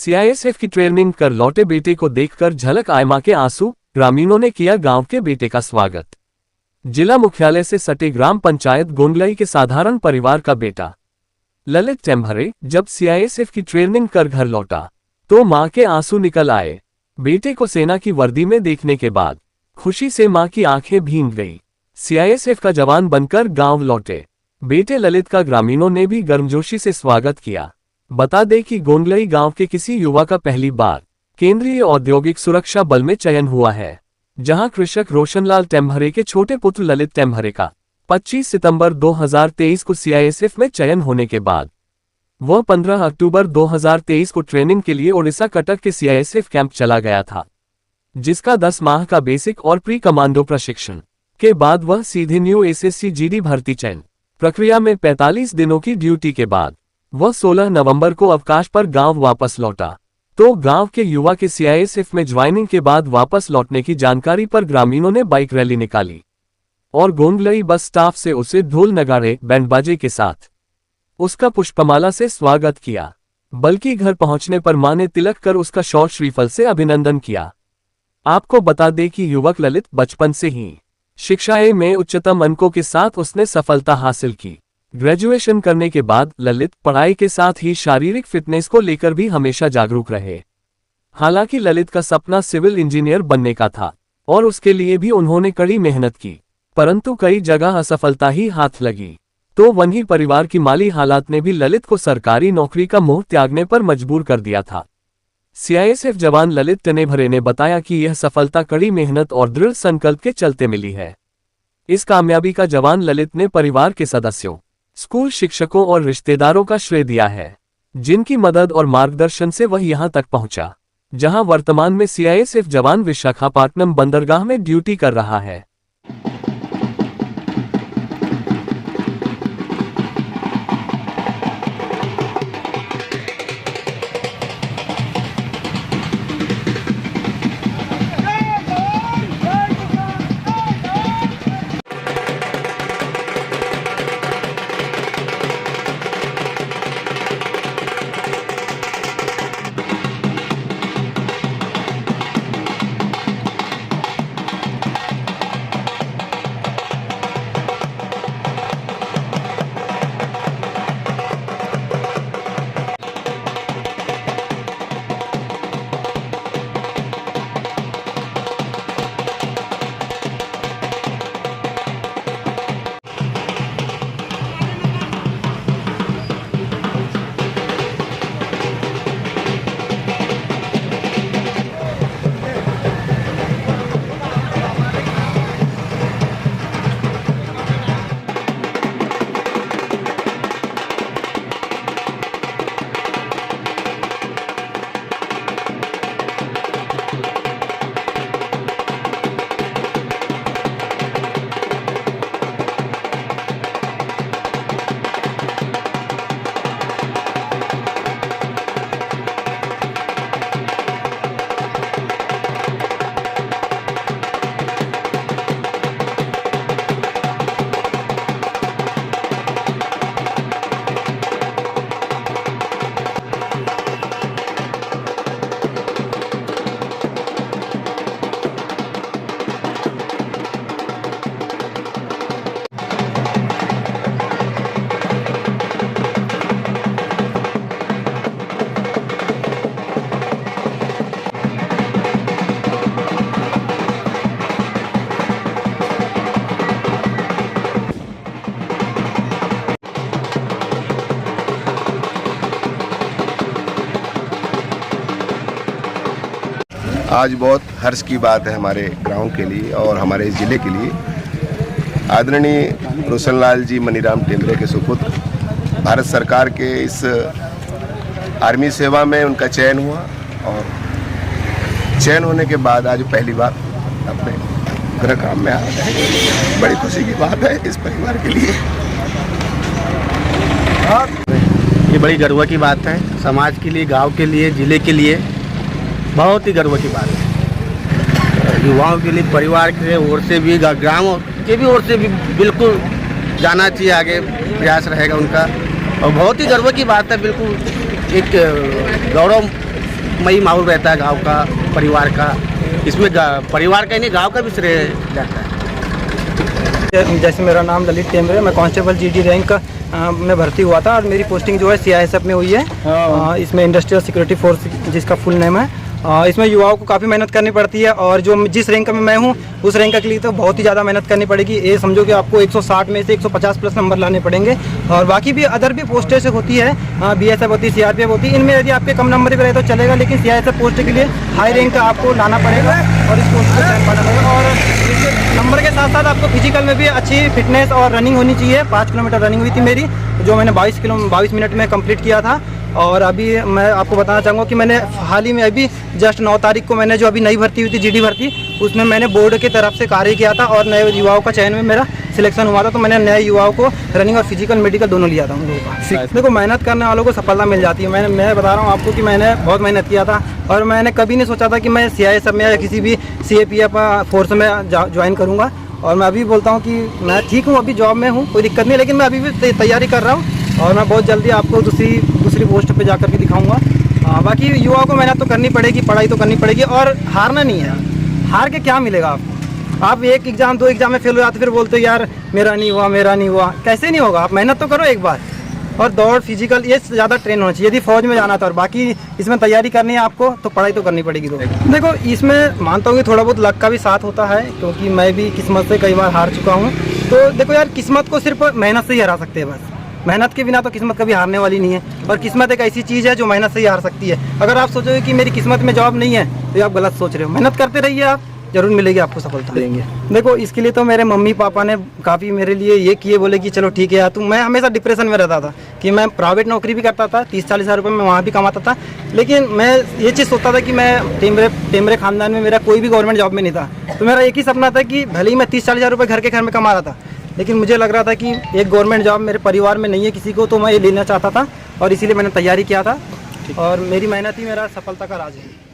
CISF की training कर लौटे बेटे को देखकर झलक आए मां के आंसू, ग्रामीणों ने किया गांव के बेटे का स्वागत। जिला मुख्यालय से सटे ग्राम पंचायत गोंडलई के साधारण परिवार का बेटा ललित टेम्भरे जब सीआईएसएफ की ट्रेनिंग कर घर लौटा तो मां के आंसू निकल आए। बेटे को सेना की वर्दी में देखने के बाद खुशी से मां की आंखें भीग गई। सीआईएसएफ का जवान बनकर गांव लौटे बेटे ललित का ग्रामीणों ने भी गर्मजोशी से स्वागत किया। बता दें कि गोंडलई गांव के किसी युवा का पहली बार केंद्रीय औद्योगिक सुरक्षा बल में चयन हुआ है, जहां कृषक रोशनलाल टेम्भरे के छोटे पुत्र ललित टेम्भरे का 25 सितंबर 2023 को सीआईएसएफ में चयन होने के बाद वह 15 अक्टूबर 2023 को ट्रेनिंग के लिए ओडिशा कटक के सीआईएसएफ कैंप चला गया था, जिसका 10 माह का बेसिक और प्री कमांडो प्रशिक्षण के बाद वह सीधे न्यू एसएससी जीडी भर्ती चयन प्रक्रिया में 45 दिनों की ड्यूटी के बाद वह 16 नवंबर को अवकाश पर गांव वापस लौटा। तो गांव के युवा के सीआईएसएफ में ज्वाइनिंग के बाद वापस लौटने की जानकारी पर ग्रामीणों ने बाइक रैली निकाली और गोंडलई बस स्टाफ से उसे ढोल नगाड़े बैंड बाजे के साथ उसका पुष्पमाला से स्वागत किया। बल्कि घर पहुंचने पर मां ने तिलक कर उसका शॉर्ट श्रीफल से अभिनंदन किया। आपको बता दें कि युवक ललित बचपन से ही शिक्षाएं में उच्चतम अंकों के साथ उसने सफलता हासिल की। ग्रेजुएशन करने के बाद ललित पढ़ाई के साथ ही शारीरिक फिटनेस को लेकर भी हमेशा जागरूक रहे। हालांकि ललित का सपना सिविल इंजीनियर बनने का था और उसके लिए भी उन्होंने कड़ी मेहनत की, परंतु कई जगह असफलता ही हाथ लगी। तो वहीं परिवार की माली हालात ने भी ललित को सरकारी नौकरी का मोह त्यागने पर मजबूर कर दिया था। सीआईएसएफ जवान ललित टेम्भरे ने बताया कि यह सफलता कड़ी मेहनत और दृढ़ संकल्प के चलते मिली है। इस कामयाबी का जवान ललित ने परिवार के सदस्यों, स्कूल शिक्षकों और रिश्तेदारों का श्रेय दिया है, जिनकी मदद और मार्गदर्शन से वह यहां तक पहुंचा, जहां वर्तमान में सीआईएसएफ जवान विशाखापट्टनम बंदरगाह में ड्यूटी कर रहा है। आज बहुत हर्ष की बात है हमारे गांव के लिए और हमारे ज़िले के लिए। आदरणीय रोशनलाल जी मनीराम टेम्भरे के सुपुत्र, भारत सरकार के इस आर्मी सेवा में उनका चयन हुआ और चयन होने के बाद आज पहली बार अपने गृह काम में आ रहे हैं। बड़ी खुशी की बात है इस परिवार के लिए। ये बड़ी गर्व की बात है, समाज के लिए, गांव के लिए, ज़िले के लिए बहुत ही गर्व की बात है। युवाओं के लिए, परिवार के ओर से भी, ग्राम के भी ओर से भी बिल्कुल जाना चाहिए, आगे प्रयास रहेगा उनका और बहुत ही गर्व की बात है। बिल्कुल एक गौरव सुखमयी माहौल रहता है गांव का, परिवार का। इसमें परिवार का ही नहीं, गांव का भी श्रेय जाता है। जैसे मेरा नाम ललित टेमरे, मैं कांस्टेबल जीडी रैंक में भर्ती हुआ था और मेरी पोस्टिंग जो है CISF में हुई है। इसमें इंडस्ट्रियल सिक्योरिटी फोर्स जिसका फुल नेम है। इसमें युवाओं को काफ़ी मेहनत करनी पड़ती है और जो जिस रैंक में मैं हूँ उस रैंक के लिए तो बहुत ही ज़्यादा मेहनत करनी पड़ेगी। ये समझो कि आपको 160 में से 150 प्लस नंबर लाने पड़ेंगे। और बाकी भी अदर भी पोस्टें से होती है, BSF होती है, CRPF होती है। इनमें यदि आपके कम नंबर भी रहे तो चलेगा, लेकिन CISF पोस्ट के लिए हाई रैंक का आपको लाना पड़ेगा और इस पोस्ट को चयन पाना पड़ेगा। और नंबर के साथ साथ आपको फिजिकल में भी अच्छी फिटनेस और रनिंग होनी चाहिए। 5 किलोमीटर रनिंग हुई थी मेरी, जो मैंने 22 मिनट में कंप्लीट किया था। और अभी मैं आपको बताना चाहूँगा कि मैंने हाल ही में अभी जस्ट 9 तारीख को मैंने जो अभी नई भर्ती हुई थी GD भर्ती, उसमें मैंने बोर्ड की तरफ से कार्य किया था और नए युवाओं का चयन में मेरा सिलेक्शन हुआ था। तो मैंने नए युवाओं को रनिंग और फिजिकल मेडिकल दोनों लिया था उन लोगों का। देखो, मेहनत करने वालों को सफलता मिल जाती है। मैं बता रहा हूँ आपको कि मैंने बहुत मेहनत किया था और मैंने कभी नहीं सोचा था कि मैं CISF में या किसी भी CAPF फोर्स में ज्वाइन करूँगा। और मैं अभी बोलता हूँ कि मैं ठीक हूँ, अभी जॉब में हूँ, कोई दिक्कत नहीं, लेकिन मैं अभी भी तैयारी कर रहा हूँ और मैं बहुत जल्दी आपको दूसरी पोस्ट पे जाकर के दिखाऊंगा। बाकी युवाओं को मेहनत तो करनी पड़ेगी, पढ़ाई तो करनी पड़ेगी और हारना नहीं है। हार के क्या मिलेगा आपको? आप 1 एग्ज़ाम 2 एग्ज़ाम में फेल हो जाते फिर बोलते हो यार मेरा नहीं हुआ। कैसे नहीं होगा? आप मेहनत तो करो एक बार। और दौड़, फिजिकल, ये ज़्यादा ट्रेन होना चाहिए यदि फौज में जाना था। और बाकी इसमें तैयारी करनी है आपको तो पढ़ाई तो करनी पड़ेगी। देखो, इसमें मानता हूँ कि थोड़ा बहुत लक का भी साथ होता है, क्योंकि मैं भी किस्मत से कई बार हार चुका हूँ। तो देखो यार, किस्मत को सिर्फ मेहनत से ही हरा सकते हैं बस। मेहनत के बिना तो किस्मत कभी हारने वाली नहीं है। और किस्मत एक ऐसी चीज़ है जो मेहनत से ही हार सकती है। अगर आप सोचोगे कि मेरी किस्मत में जॉब नहीं है तो आप गलत सोच रहे हो। मेहनत करते रहिए, आप जरूर मिलेगी आपको सफलता देंगे। देखो, इसके लिए तो मेरे मम्मी पापा ने काफ़ी मेरे लिए ये किए, बोले कि चलो ठीक है यार तुम। मैं हमेशा डिप्रेशन में रहता था कि मैं प्राइवेट नौकरी भी करता था, 30-40 हज़ार रुपये में वहाँ भी कमाता था, लेकिन मैं ये चीज़ सोचता था कि मैं टेमरे ख़ानदान में मेरा कोई भी गवर्नमेंट जॉब में नहीं था। तो मेरा एक ही सपना था कि भले ही मैं 30-40 हज़ार रुपये घर में कमा रहा था, लेकिन मुझे लग रहा था कि एक गवर्नमेंट जॉब मेरे परिवार में नहीं है किसी को, तो मैं ये लेना चाहता था और इसीलिए मैंने तैयारी किया था। और मेरी मेहनत ही मेरा सफलता का राज है।